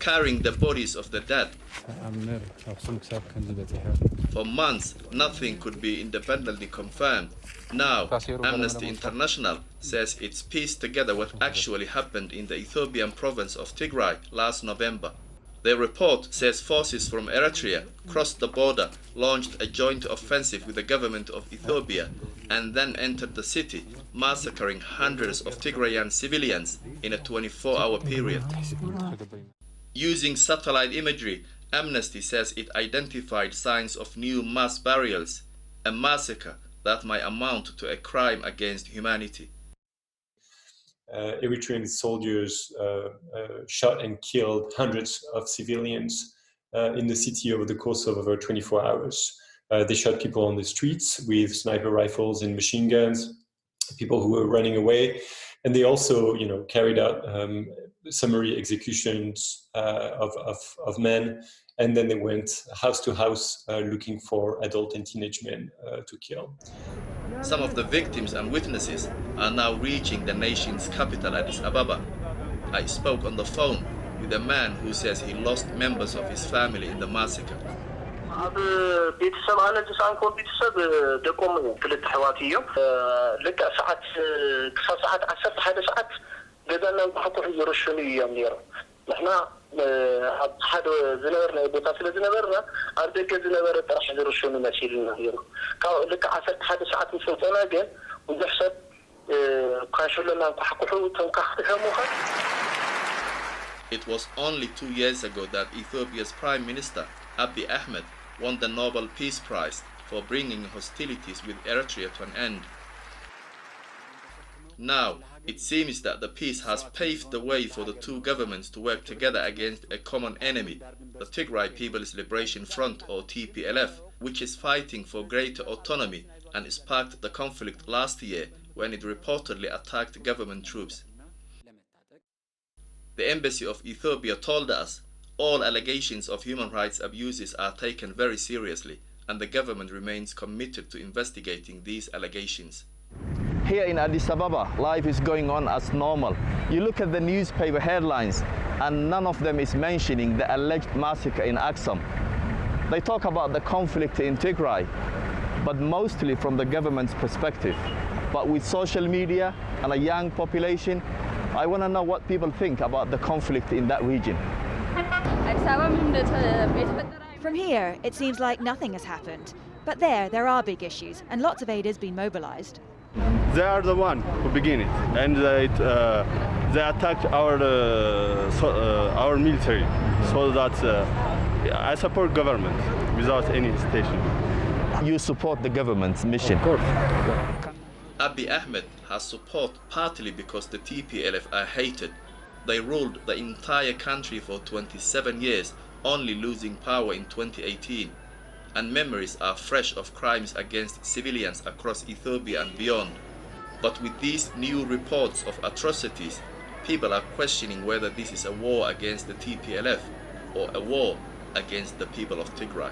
carrying the bodies of the dead. For months, nothing could be independently confirmed. Now, Amnesty International says it's pieced together what actually happened in the Ethiopian province of Tigray last November. Their report says forces from Eritrea crossed the border, launched a joint offensive with the government of Ethiopia, and then entered the city, massacring hundreds of Tigrayan civilians in a 24-hour period. Using satellite imagery, Amnesty says it identified signs of new mass burials, a massacre that might amount to a crime against humanity. Eritrean soldiers shot and killed hundreds of civilians in the city over the course of over 24 hours. They shot people on the streets with sniper rifles and machine guns, people who were running away, and they also, carried out summary executions of men, and then they went house to house looking for adult and teenage men to kill. Some of the victims and witnesses are now reaching the nation's capital, Addis Ababa. I spoke on the phone with a man who says he lost members of his family in the massacre. It was only 2 years ago that Ethiopia's Prime Minister, Abiy Ahmed, won the Nobel Peace Prize for bringing hostilities with Eritrea to an end. Now, it seems that the peace has paved the way for the two governments to work together against a common enemy, the Tigray People's Liberation Front, or TPLF, which is fighting for greater autonomy and sparked the conflict last year when it reportedly attacked government troops. The Embassy of Ethiopia told us all allegations of human rights abuses are taken very seriously, and the government remains committed to investigating these allegations. Here in Addis Ababa, life is going on as normal. You look at the newspaper headlines, and none of them is mentioning the alleged massacre in Axum. They talk about the conflict in Tigray, but mostly from the government's perspective. But with social media and a young population, I want to know what people think about the conflict in that region. From here, it seems like nothing has happened. But there are big issues, and lots of aid has been mobilized. They are the one who began it, and they attacked our military. So that I support government without any hesitation. You support the government's mission? Of course. Abiy Ahmed has support partly because the TPLF are hated. They ruled the entire country for 27 years, only losing power in 2018. And memories are fresh of crimes against civilians across Ethiopia and beyond. But with these new reports of atrocities, people are questioning whether this is a war against the TPLF or a war against the people of Tigray.